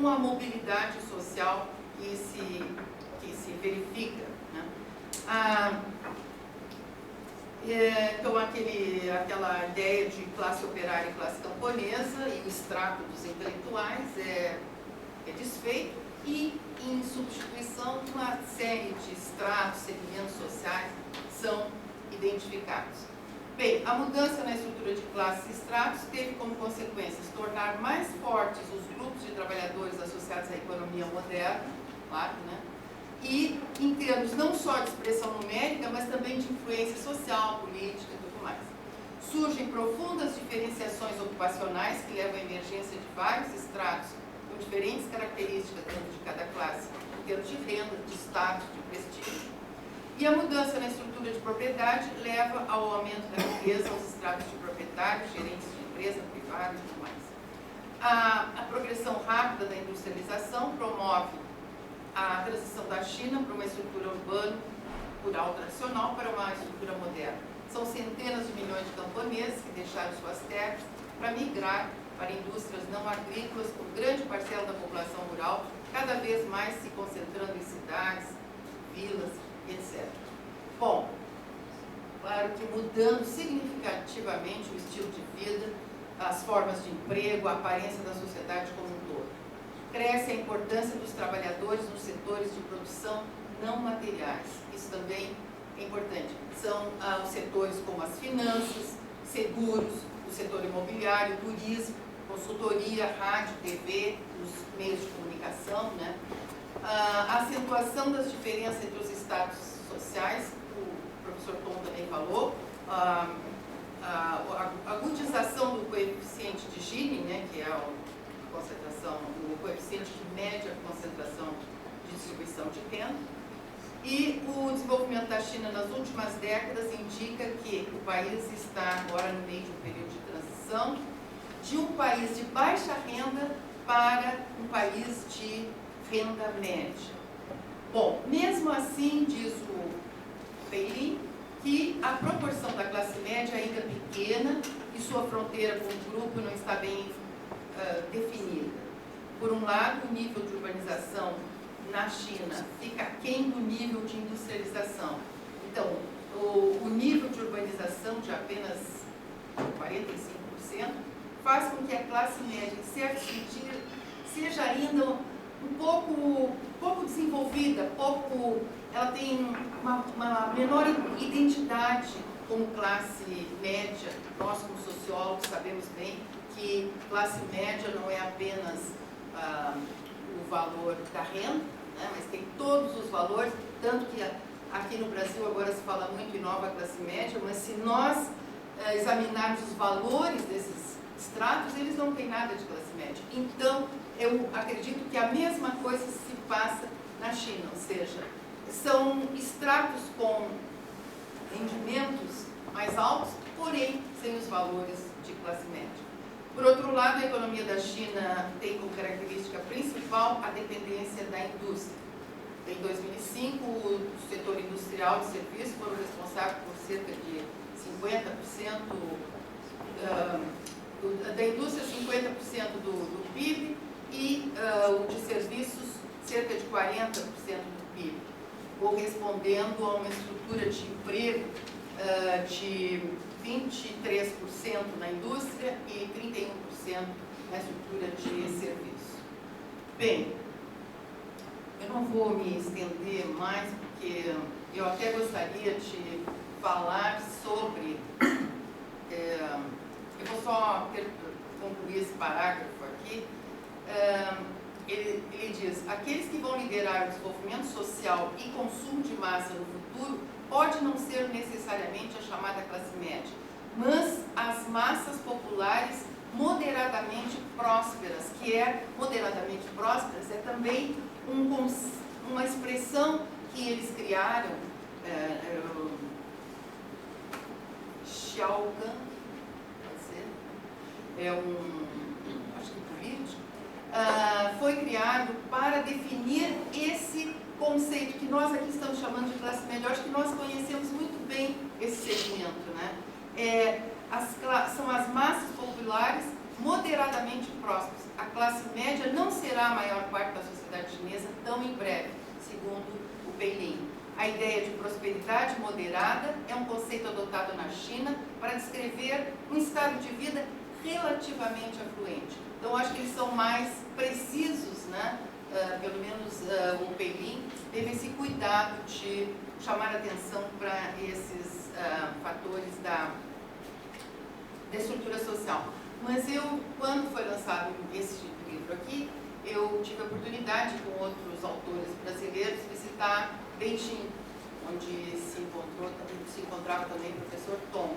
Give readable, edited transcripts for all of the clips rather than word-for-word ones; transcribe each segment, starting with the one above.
com a mobilidade social que se verifica, né? Então, aquela ideia de classe operária e classe camponesa e o extrato dos intelectuais é desfeito e, em substituição, uma série de estratos, segmentos sociais são identificados. Bem, a mudança na estrutura de classes e estratos teve como consequência tornar mais fortes os grupos de trabalhadores associados à economia moderna, claro, né? E em termos não só de expressão numérica, mas também de influência social, política e tudo mais. Surgem profundas diferenciações ocupacionais que levam à emergência de vários estratos com diferentes características dentro de cada classe, em termos de renda, de status, de prestígio. E a mudança na estrutura de propriedade leva ao aumento da riqueza aos estratos de proprietários, gerentes de empresa privada e tudo mais. A progressão rápida da industrialização promove a transição da China para uma estrutura urbano-rural tradicional para uma estrutura moderna. São centenas de milhões de camponeses que deixaram suas terras para migrar para indústrias não agrícolas, com grande parcela da população rural, cada vez mais se concentrando em cidades, vilas, etc. Bom, claro que mudando significativamente o estilo de vida, as formas de emprego, a aparência da sociedade como um todo. Cresce a importância dos trabalhadores nos setores de produção não materiais. Isso também é importante. São os setores como as finanças, seguros, o setor imobiliário, turismo, consultoria, rádio, TV, os meios de comunicação, né? A acentuação das diferenças entre os estados sociais, o professor Tom também falou, a agudização do coeficiente de Gini, né, que é o coeficiente que mede a concentração de distribuição de renda, e o desenvolvimento da China nas últimas décadas indica que o país está agora no meio de um período de transição de um país de baixa renda para um país de renda média. Bom, mesmo assim, diz o Peilin, que a proporção da classe média ainda é pequena e sua fronteira com o grupo não está bem definida. Por um lado, o nível de urbanização na China fica aquém do nível de industrialização. Então, o nível de urbanização de apenas 45% faz com que a classe média, em certo sentido, seja ainda um pouco desenvolvida, ela tem uma menor identidade como classe média. Nós, como sociólogos, sabemos bem que classe média não é apenas o valor da renda, né, mas tem todos os valores, tanto que aqui no Brasil agora se fala muito em nova classe média, mas se nós examinarmos os valores desses estratos, eles não têm nada de classe média. Então, eu acredito que a mesma coisa se passa na China, ou seja, são estratos com rendimentos mais altos, porém sem os valores de classe média. Por outro lado, a economia da China tem como característica principal a dependência da indústria. Em 2005, o setor industrial de serviços foram responsáveis por cerca de 50% da indústria, 50% do PIB, e o de serviços, cerca de 40% do PIB, correspondendo a uma estrutura de emprego de 23% na indústria e 31% na estrutura de serviço. Bem, eu não vou me estender mais, porque eu até gostaria de falar sobre... eu vou só concluir esse parágrafo aqui. Ele diz: aqueles que vão liderar o desenvolvimento social e consumo de massa no futuro pode não ser necessariamente a chamada classe média, mas as massas populares moderadamente prósperas, que é moderadamente prósperas, é também uma expressão que eles criaram, Xiao Gan, pode ser, acho que político, foi criado para definir esse conceito que nós aqui estamos chamando de classe média. Eu acho que nós conhecemos muito bem esse segmento, né? São as massas populares moderadamente prósperos. A classe média não será a maior parte da sociedade chinesa tão em breve, segundo o Peilin. A ideia de prosperidade moderada é um conceito adotado na China para descrever um estado de vida relativamente afluente. Então, acho que eles são mais precisos, né? Pelo menos o Peilin teve esse cuidado de chamar atenção para esses fatores da estrutura social. Mas quando foi lançado esse livro aqui, eu tive a oportunidade, com outros autores brasileiros, visitar Beijing, onde se encontrava também o professor Tom.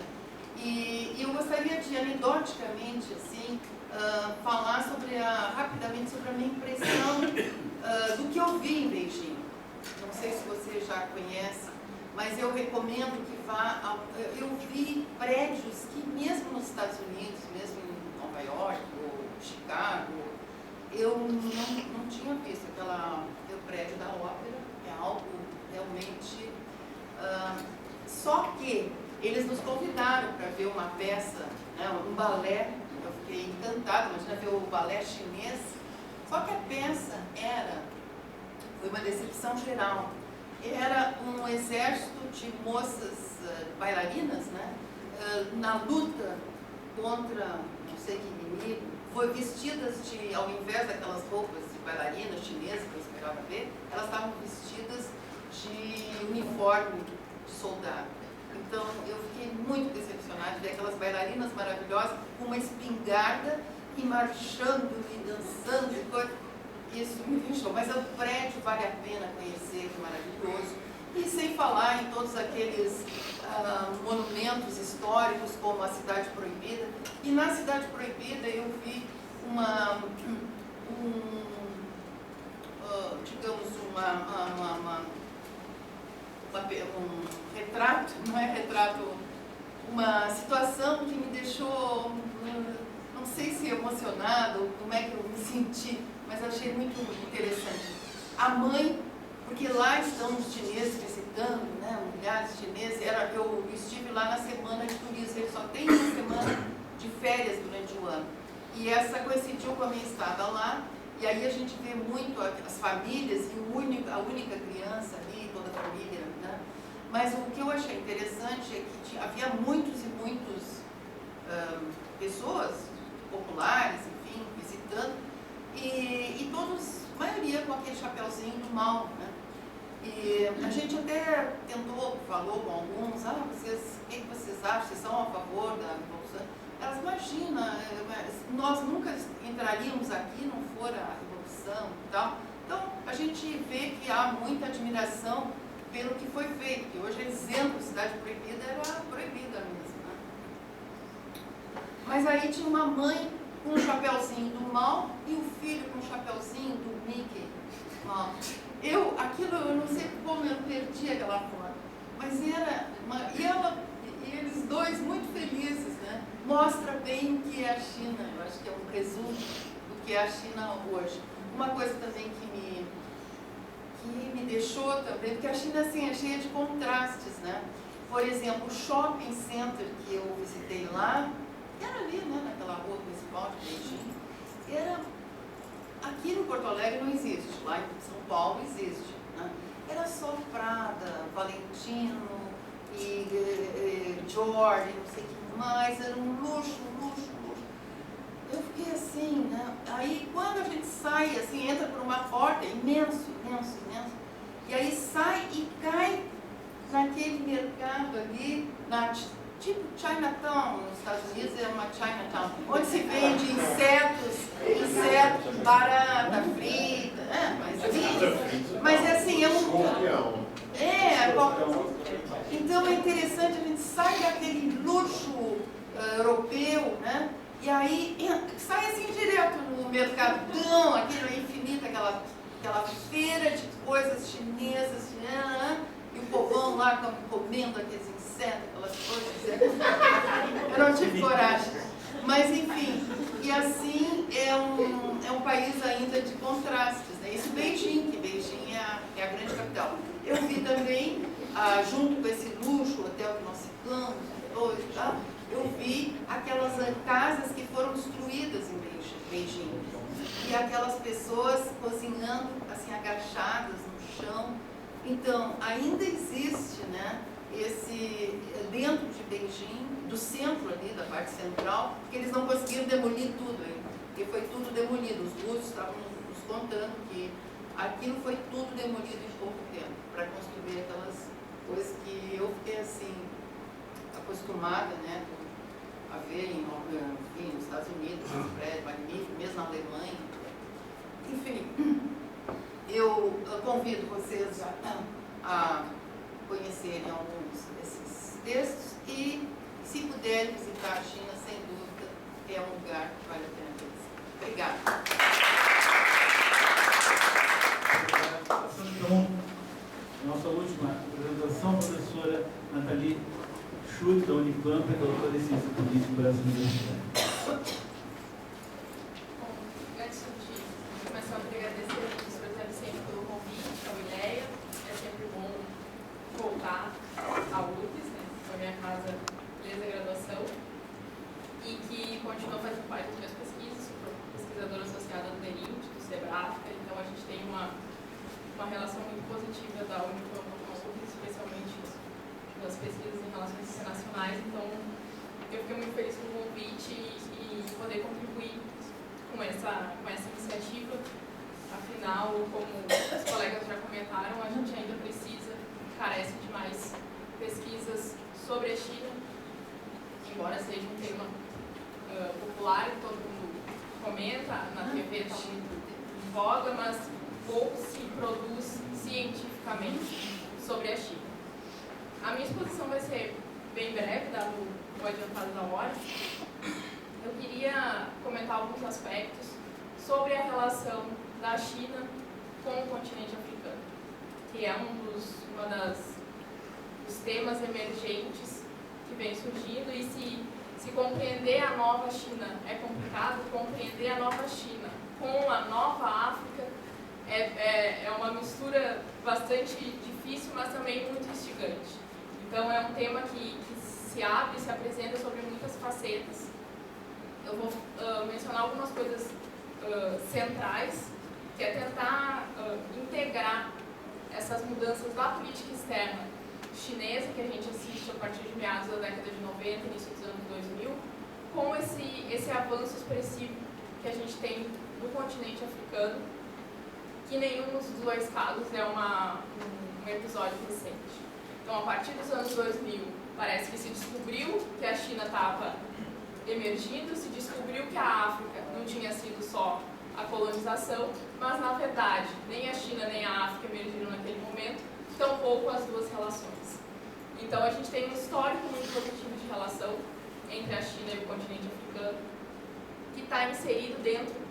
E eu gostaria de, anedoticamente, assim, falar rapidamente sobre a minha impressão do que eu vi em Beijing. Não sei se você já conhece, mas eu recomendo que vá. Eu vi prédios que, mesmo nos Estados Unidos, mesmo em Nova York ou Chicago, eu não tinha visto. O prédio da ópera é algo realmente. Só que eles nos convidaram para ver uma peça, né, um balé. Eu fiquei encantada, imagina ver o balé chinês. Só que a peça foi uma decepção geral. Era um exército de moças bailarinas, né, na luta contra não sei que inimigo, foi vestidas ao invés daquelas roupas de bailarinas chinesas que eu esperava ver, elas estavam vestidas de uniforme de soldado. Então, eu fiquei muito decepcionada de ver aquelas bailarinas maravilhosas com uma espingarda e marchando e dançando e coisa. Isso me deixou, mas o prédio vale a pena conhecer, que é maravilhoso. E sem falar em todos aqueles monumentos históricos, como a Cidade Proibida. E na Cidade Proibida eu vi um retrato, não é retrato, uma situação que me deixou, não sei se emocionada ou como é que eu me senti, mas achei muito interessante. A mãe, porque lá estão os chineses visitando, né, milhares de chineses, eu estive lá na semana de turismo, ele só tem uma semana de férias durante o ano. E essa coincidiu com a minha estada lá, e aí a gente vê muito as famílias e a única criança ali, toda a família, né? Mas o que eu achei interessante é que havia muitas e muitas pessoas populares, enfim, visitando, e todos, a maioria com aquele chapeuzinho do mal, né? E a gente até falou com alguns, o que vocês acham? Vocês são a favor da Revolução? Elas, imagina, nós nunca entraríamos aqui não for a Revolução e tal. Então, a gente vê que há muita admiração pelo que foi feito, que hoje é exemplo, Cidade Proibida era proibida mesmo, né? Mas aí tinha uma mãe com um chapeuzinho do mal e o filho com um chapeuzinho do Mickey mal. Aquilo eu não sei como eu perdi aquela foto, mas e eles dois muito felizes, né? Mostra bem o que é a China, eu acho que é um resumo do que é a China hoje. Uma coisa também que me deixou também, porque a China assim, é cheia de contrastes, né? Por exemplo, o shopping center que eu visitei lá, era ali, né, naquela rua principal de Beijing, aqui no Porto Alegre não existe, lá em São Paulo existe, né? Era só Prada, Valentino e Jordan, não sei o que mais, era um luxo. Eu fiquei assim, né? Aí quando a gente sai, assim, entra por uma porta, imenso, e aí sai e cai naquele mercado ali, tipo Chinatown, nos Estados Unidos é uma Chinatown, onde se vende insetos, barata frita, mas é assim, então é interessante, a gente sai daquele luxo europeu, né? E aí sai assim direto no mercadão, aquilo infinito, aquela feira de coisas chinesas, e o povão lá comendo aqueles insetos, aquelas coisas. Eu não tive coragem. Mas enfim, e assim é um país ainda de contrastes, né? Isso Beijing, que Beijing é a grande capital. Eu vi também, junto com esse luxo, hotel que nós ficamos, eu vi a aquelas casas que foram destruídas em Beijing, e aquelas pessoas cozinhando assim agachadas no chão. Então, ainda existe, né, esse, dentro de Beijing, do centro ali, da parte central, porque eles não conseguiram demolir tudo, hein? Porque foi tudo demolido. Os russos estavam nos contando que aquilo foi tudo demolido em pouco tempo, para construir aquelas coisas que eu fiquei assim, acostumada, né, a ver enfim, nos Estados Unidos, um prédio magnífico, mesmo na Alemanha. Enfim, eu convido vocês a conhecerem alguns desses textos e, se puderem visitar a China, sem dúvida, é um lugar que vale a pena conhecer. Obrigada. Passando então a nossa última apresentação, professora Nathalie Schultz, da Unicamp, doutora em Ciência Política e Brasil Universitário. Continuo fazendo parte das minhas pesquisas, sou pesquisadora associada do DERINT, do SEBRAFCA, então a gente tem uma relação muito positiva da Unicamp com a UFRGS, especialmente das pesquisas em relações internacionais, então eu fiquei muito feliz com o convite e poder contribuir com essa iniciativa. Afinal, como os colegas já comentaram, a gente ainda carece de mais pesquisas sobre a China, embora seja um tema popular, que todo mundo comenta, na TV está muito em voga, mas pouco se produz cientificamente sobre a China. A minha exposição vai ser bem breve, dado o adiantado da hora. Eu queria comentar alguns aspectos sobre a relação da China com o continente africano, que é dos temas emergentes que vem surgindo, e se compreender a nova China é complicado, compreender a nova China com a nova África é uma mistura bastante difícil, mas também muito instigante. Então é um tema que se abre, se apresenta sobre muitas facetas. Eu vou mencionar algumas coisas centrais, que é tentar integrar essas mudanças da política externa chinesa, que a gente assiste a partir de meados da década de 90, início dos anos 2000, com esse avanço expressivo que a gente tem no continente africano, que nenhum dos dois casos é um episódio recente. Então, a partir dos anos 2000, parece que se descobriu que a China estava emergindo, se descobriu que a África não tinha sido só a colonização, mas, na verdade, nem a China nem a África emergiram naquele momento, tampouco as duas relações. Então, a gente tem um histórico muito positivo de relação entre a China e o continente africano, que está inserido dentro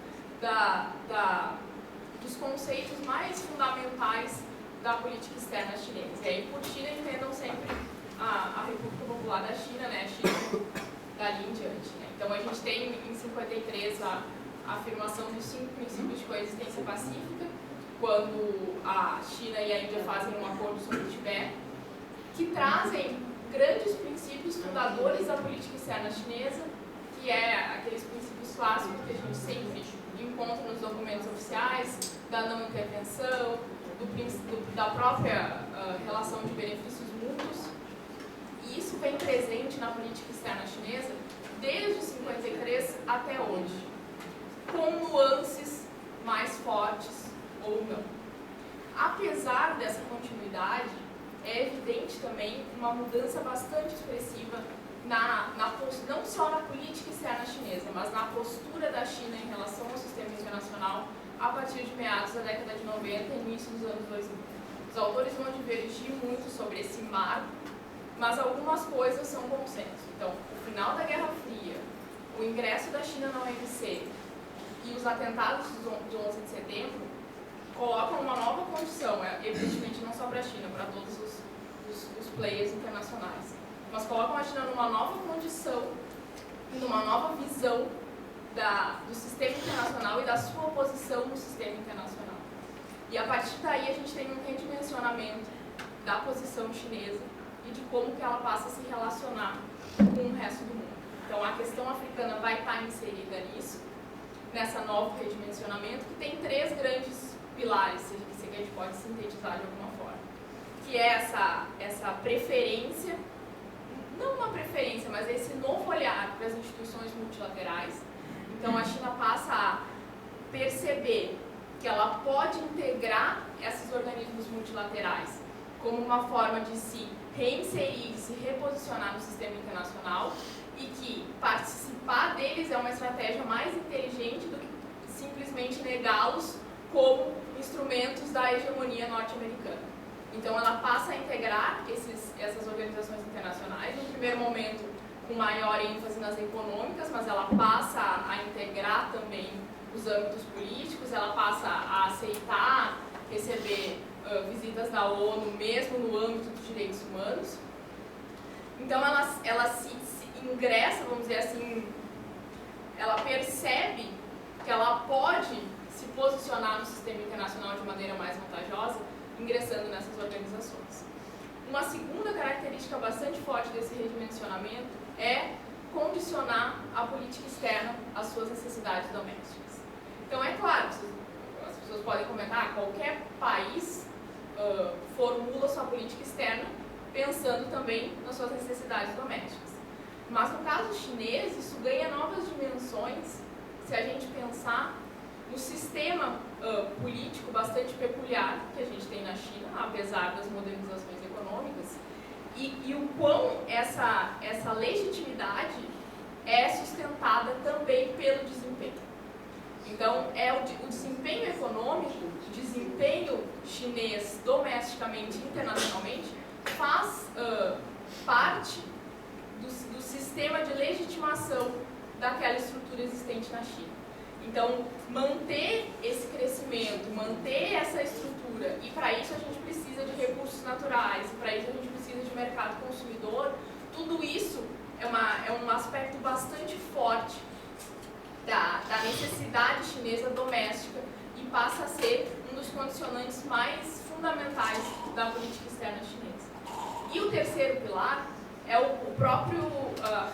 dos conceitos mais fundamentais da política externa chinesa. E aí, por China, entendam sempre a República Popular da China, né? A China dali em diante. Né? Então, a gente tem, em 53, a afirmação dos 5 princípios de coexistência pacífica, quando a China e a Índia fazem um acordo sobre o Tibete, que trazem grandes princípios fundadores da política externa chinesa, que é aqueles princípios clássicos que a gente sempre encontra nos documentos oficiais, da não intervenção, da própria relação de benefícios mútuos. E isso vem presente na política externa chinesa desde 53 até hoje, com nuances mais fortes ou não. Apesar dessa continuidade, é evidente também uma mudança bastante expressiva não só na política externa chinesa, mas na postura da China em relação ao sistema internacional a partir de meados da década de 90 e início dos anos 2000. Os autores vão divergir muito sobre esse marco, mas algumas coisas são consenso. Então, o final da Guerra Fria, o ingresso da China na OMC e os atentados de 11 de setembro colocam uma nova condição, evidentemente não só para a China, para todos os players internacionais, mas colocam a China numa nova condição, numa nova visão do sistema internacional e da sua posição no sistema internacional. E a partir daí a gente tem um redimensionamento da posição chinesa e de como que ela passa a se relacionar com o resto do mundo. Então, a questão africana vai estar inserida nisso, nessa novo redimensionamento, que tem 3 grandes pilares, se a gente pode sintetizar de alguma forma, que é essa preferência, não uma preferência, mas esse novo olhar para as instituições multilaterais. Então, a China passa a perceber que ela pode integrar esses organismos multilaterais como uma forma de se reinserir, de se reposicionar no sistema internacional, e que participar deles é uma estratégia mais inteligente do que simplesmente negá-los como instrumentos da hegemonia norte-americana. Então, ela passa a integrar essas organizações internacionais, no primeiro momento com maior ênfase nas econômicas, mas ela passa a integrar também os âmbitos políticos, ela passa a aceitar receber visitas da ONU, mesmo no âmbito dos direitos humanos. Então, ela se ingressa, vamos dizer assim, ela percebe que ela pode se posicionar no sistema internacional de maneira mais vantajosa, ingressando nessas organizações. Uma segunda característica bastante forte desse redimensionamento é condicionar a política externa às suas necessidades domésticas. Então, é claro, as pessoas podem comentar, qualquer país formula sua política externa pensando também nas suas necessidades domésticas. Mas no caso chinês, isso ganha novas dimensões se a gente pensar no sistema político bastante peculiar que a gente tem na China, apesar das modernizações econômicas, e o quão essa legitimidade é sustentada também pelo desempenho. Então, o desempenho econômico, o desempenho chinês domesticamente e internacionalmente, faz parte do sistema de legitimação daquela estrutura existente na China. Então, manter esse crescimento, manter essa estrutura, e para isso a gente precisa de recursos naturais, para isso a gente precisa de mercado consumidor, tudo isso é um aspecto bastante forte da necessidade chinesa doméstica e passa a ser um dos condicionantes mais fundamentais da política externa chinesa. E o terceiro pilar é o próprio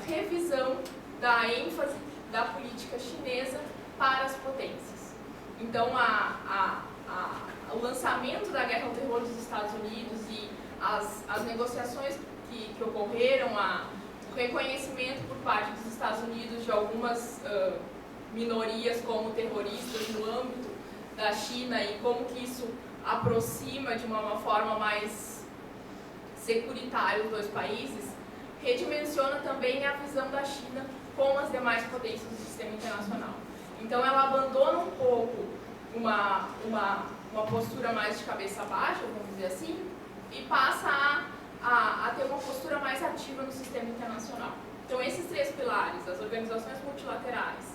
revisão da ênfase da política chinesa para as potências. Então, o lançamento da guerra ao terror dos Estados Unidos e as negociações que ocorreram, o reconhecimento por parte dos Estados Unidos de algumas minorias como terroristas no âmbito da China e como que isso aproxima de uma forma mais securitária os dois países, redimensiona também a visão da China com as demais potências do sistema internacional. Então, ela abandona um pouco uma postura mais de cabeça baixa, vamos dizer assim, e passa a ter uma postura mais ativa no sistema internacional. Então, esses 3 pilares, as organizações multilaterais,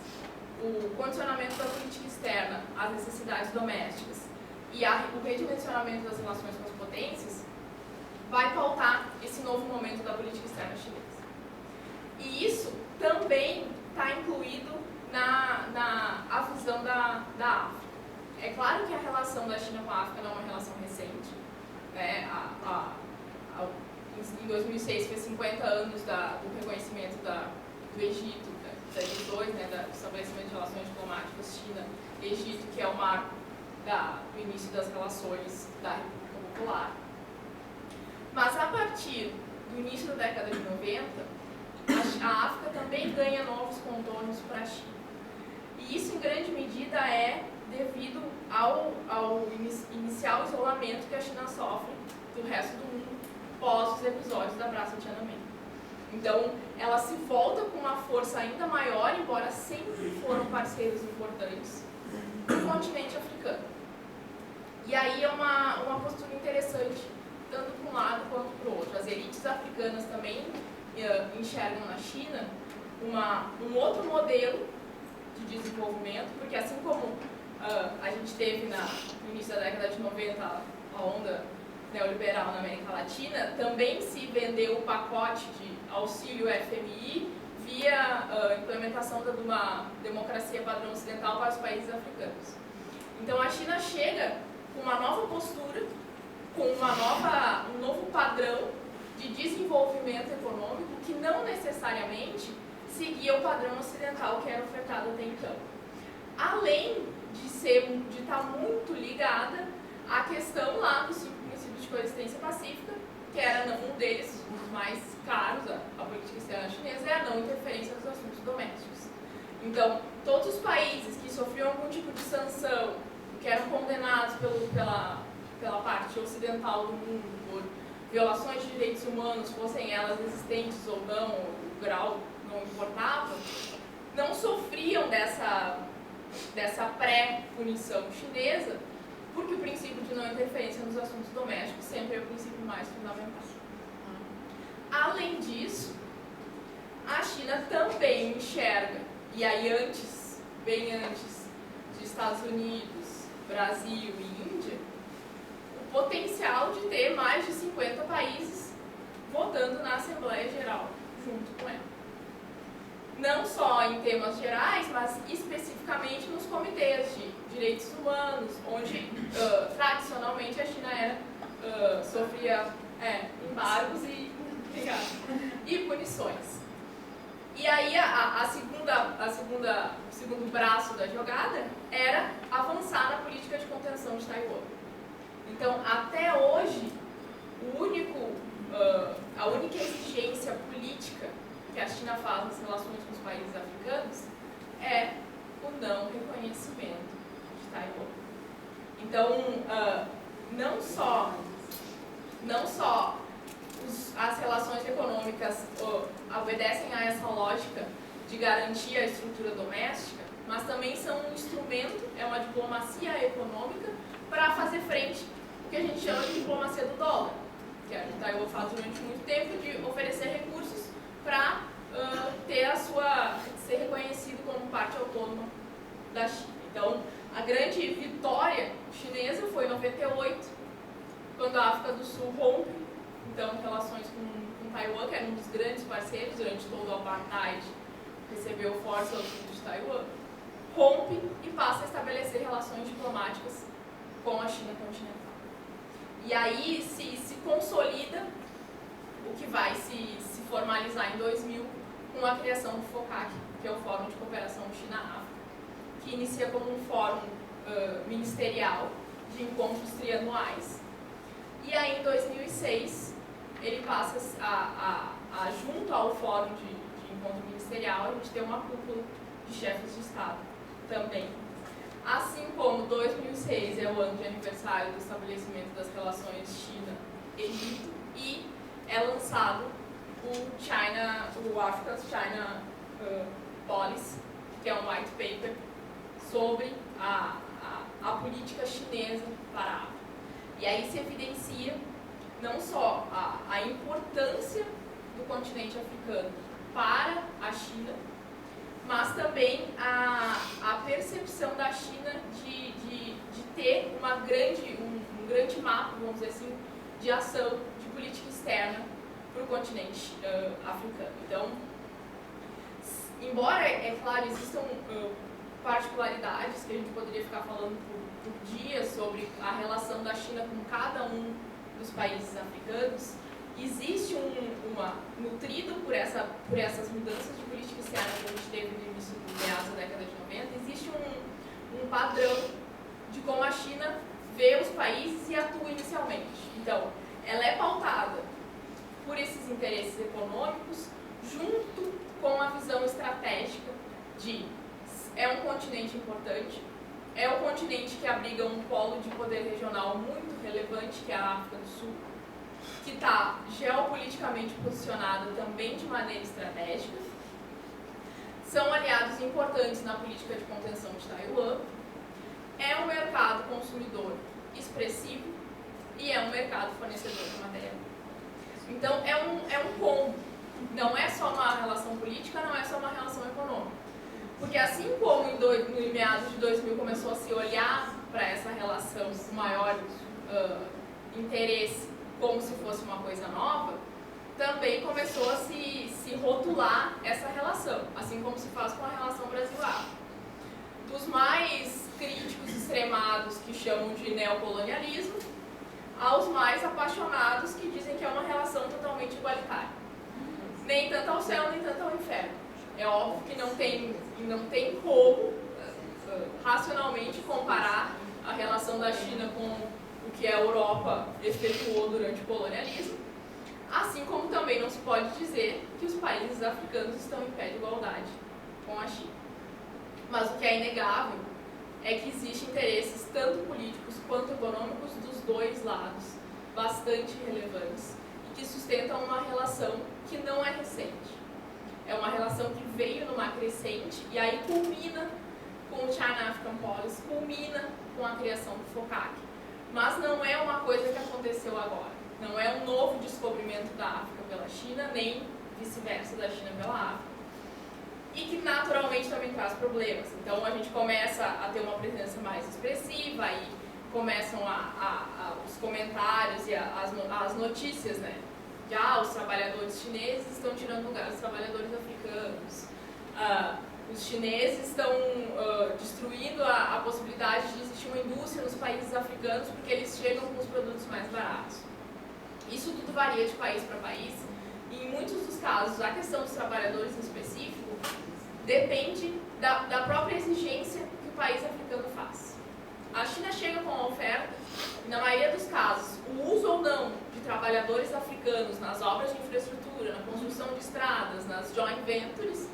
o condicionamento da política externa às necessidades domésticas e o redimensionamento das relações com as potências, vai pautar esse novo momento da política externa chinesa. E isso também está incluído na visão da África. É claro que a relação da China com a África não é uma relação recente. Né? Em 2006 fez 50 anos do reconhecimento do Egito, das dois, né, do estabelecimento de relações diplomáticas China-Egito, que é o marco do início das relações da República Popular. Mas a partir do início da década de 90, a África também ganha novos contornos para a China. E isso, em grande medida, é devido ao inicial isolamento que a China sofre do resto do mundo pós os episódios da Praça Tiananmen. Então, ela se volta com uma força ainda maior, embora sempre foram parceiros importantes, do continente africano. E aí é uma postura interessante, tanto para um lado quanto para o outro. As elites africanas também enxergam na China um outro modelo de desenvolvimento, porque assim como a gente teve no início da década de 90 a onda neoliberal na América Latina, também se vendeu o pacote de auxílio FMI via implementação de uma democracia padrão ocidental para os países africanos. Então a China chega com uma nova postura, com um novo padrão de desenvolvimento econômico que não necessariamente seguia o padrão ocidental que era ofertado até então. Além de estar muito ligada à questão lá dos 5 princípios de coexistência pacífica, que era um deles, os mais caros à política externa chinesa, é a não interferência nos assuntos domésticos. Então, todos os países que sofriam algum tipo de sanção, que eram condenados pela parte ocidental do mundo por violações de direitos humanos, fossem elas existentes ou não, o grau não importava, não sofriam dessa pré-punição chinesa, porque o princípio de não interferência nos assuntos domésticos sempre é o princípio mais fundamental. Além disso, a China também enxerga, e aí bem antes de Estados Unidos, Brasil e Índia, o potencial de ter mais de 50 países votando na Assembleia Geral junto com ela. Não só em temas gerais, mas especificamente nos comitês de direitos humanos, onde tradicionalmente a China sofria embargos e punições. E aí o segundo braço da jogada era avançar na política de contenção de Taiwan. Então, até hoje, a única exigência política que a China faz nas relações com os países africanos é o não reconhecimento de Taiwan. Então, não só as relações econômicas obedecem a essa lógica de garantir a estrutura doméstica, mas também são um instrumento, é uma diplomacia econômica para fazer frente ao que a gente chama de diplomacia do dólar, que a Taiwan faz durante muito tempo, de oferecer recursos para ser reconhecido como parte autônoma da China. Então, a grande vitória chinesa foi em 98, quando a África do Sul rompe, então, relações com Taiwan, que era um dos grandes parceiros durante todo o apartheid, recebeu força ao sul de Taiwan, rompe e passa a estabelecer relações diplomáticas com a China continental. E aí se consolida o que vai se formalizar em 2000 com a criação do FOCAC, que é o Fórum de Cooperação China-África, que inicia como um fórum ministerial de encontros trianuais. E aí, em 2006, ele passa junto ao Fórum de Encontro Ministerial, a gente tem uma cúpula de chefes de Estado também. Assim como 2006 é o ano de aniversário do estabelecimento das relações China-Egito e é lançado o Africa's China Policy, que é um white paper sobre a política chinesa para a África. E aí se evidencia não só a importância do continente africano para a China, mas também a percepção da China de ter um grande mapa, vamos dizer assim, de ação de política externa para o continente africano. Então, embora, é claro, existam particularidades que a gente poderia ficar falando por dias sobre a relação da China com cada um dos países africanos, existe nutrido por essas mudanças de política externa que a gente teve no início do meados da década de 90, existe um padrão de como a China vê os países e atua inicialmente. Então, ela é pautada por esses interesses econômicos junto com a visão estratégica de é um continente importante, é um continente que abriga um polo de poder regional muito relevante, que é a África do Sul, que está geopoliticamente posicionada também de maneira estratégica, são aliados importantes na política de contenção de Taiwan, é um mercado consumidor expressivo e é um mercado fornecedor de matéria-prima. Então, é um combo. Não é só uma relação política, não é só uma relação econômica. Porque assim como no meados de 2000 começou a se olhar para essa relação com maior interesse como se fosse uma coisa nova, também começou a se rotular essa relação, assim como se faz com a relação Brasil-África. Dos mais críticos extremados que chamam de neocolonialismo, aos mais apaixonados que dizem que é uma relação totalmente igualitária. Nem tanto ao céu, nem tanto ao inferno. É óbvio que não tem como racionalmente comparar a relação da China com o que a Europa efetuou durante o colonialismo, assim como também não se pode dizer que os países africanos estão em pé de igualdade com a China. Mas o que é inegável é que existem interesses tanto políticos quanto econômicos dos dois lados, bastante relevantes, e que sustentam uma relação que não é recente. É uma relação que veio numa crescente e aí culmina com o China African Policy, culmina com a criação do FOCAC. Mas não é uma coisa que aconteceu agora. Não é um novo descobrimento da África pela China, nem vice-versa da China pela África. E que naturalmente também traz problemas. Então a gente começa a ter uma presença mais expressiva e começam os comentários e as notícias, né? Já os trabalhadores chineses estão tirando lugar dos trabalhadores africanos. Os chineses estão destruindo a possibilidade de existir uma indústria nos países africanos porque eles chegam com os produtos mais baratos. Isso tudo varia de país para país e em muitos dos casos a questão dos trabalhadores em específico depende da própria exigência que o país africano faz. A China chega com a oferta e na maioria dos casos o uso ou não de trabalhadores africanos nas obras de infraestrutura, na construção de estradas, nas joint ventures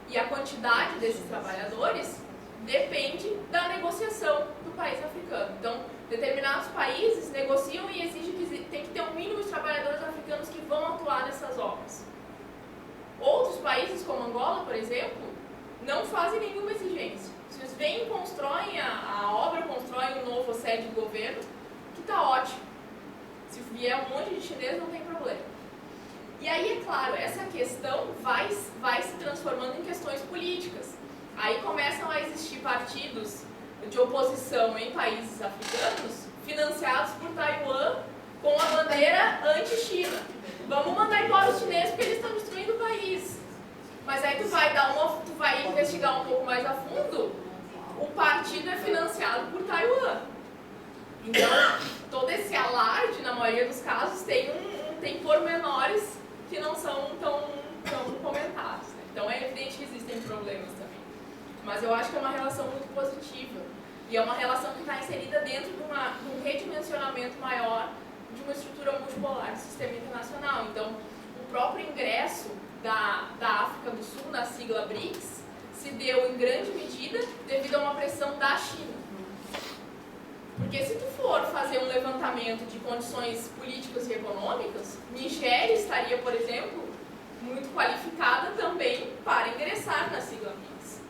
e a quantidade desses trabalhadores depende da negociação do país africano. Então, determinados países negociam e exigem que tem que ter um mínimo de trabalhadores africanos que vão atuar nessas obras. Outros países, como Angola, por exemplo, não fazem nenhuma exigência. Se eles vêm e constroem a obra, constroem um novo sede de governo, que está ótimo. Se vier um monte de chinês, não tem problema. E aí, é claro, essa questão vai se transformando em questões políticas. Aí começam a existir partidos de oposição em países africanos, financiados por Taiwan, com a bandeira anti-China. Vamos mandar embora os chineses porque eles estão destruindo o país. Mas aí tu vai investigar um pouco mais a fundo, o partido é financiado por Taiwan. Então, todo esse alarde, na maioria dos casos, tem pormenores que não são tão comentados. Né? Então é evidente que existem problemas também. Mas eu acho que é uma relação muito positiva. E é uma relação que está inserida dentro de um redimensionamento maior de uma estrutura multipolar do sistema internacional. Então, o próprio ingresso da África do Sul na sigla BRICS se deu em grande medida devido a uma pressão da China. Porque se tu for fazer um levantamento de condições políticas e econômicas, Nigéria estaria, por exemplo, muito qualificada também para ingressar na sigla BRICS.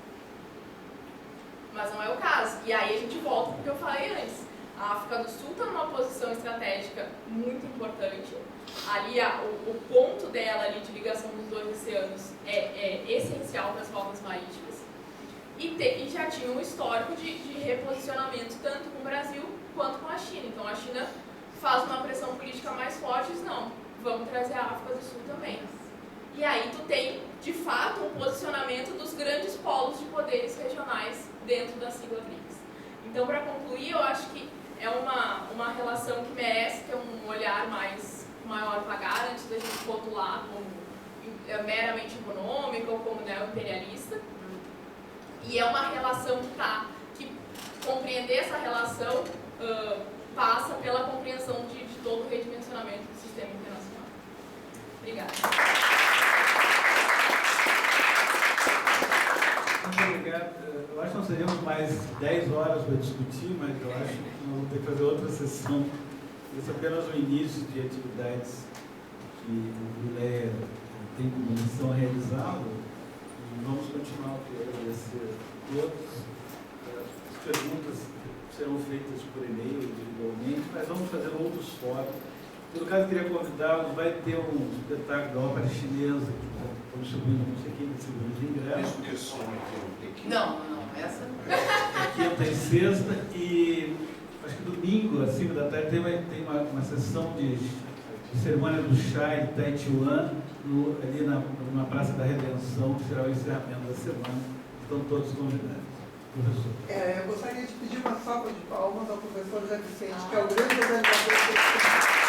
Mas não é o caso. E aí a gente volta para o que eu falei antes. A África do Sul está numa posição estratégica muito importante. Ali o ponto dela ali de ligação dos dois oceanos é essencial para as rotas marítimas. E já tinha um histórico de reposicionamento tanto com o Brasil quanto com a China. Então a China faz uma pressão política mais forte e diz, não, vamos trazer a África do Sul também. E aí tu tem, de fato, um posicionamento dos grandes polos de poderes regionais dentro da sigla BRICS. Então, para concluir, eu acho que é uma relação que merece ter um olhar maior vagar antes da gente rotular como meramente econômica ou como neoimperialista. E é uma relação que compreender essa relação passa pela compreensão de todo o redimensionamento do sistema internacional. Obrigada. Muito obrigado. Eu acho que nós teríamos mais 10 horas para discutir, mas eu acho que nós vamos ter que fazer outra sessão. Esse é apenas o início de atividades que o Vileia tem como missão realizá-lo. E vamos continuar. Eu queria agradecer a todos. As perguntas serão feitas por e-mail individualmente, mas vamos fazer outros fóruns. Por caso, eu queria convidá-los, vai ter um espetáculo da ópera chinesa, que estamos subindo, não sei quem, de ingresso. Não, essa É quinta e sexta, e acho que domingo, às 5 da tarde, tem uma sessão de cerimônia do chá em Taichuan, ali na Praça da Redenção, que será o encerramento da semana. Estão todos convidados. Professor. Eu gostaria de pedir uma salva de palmas ao professor Zé Vicente, que é o grande organizador desse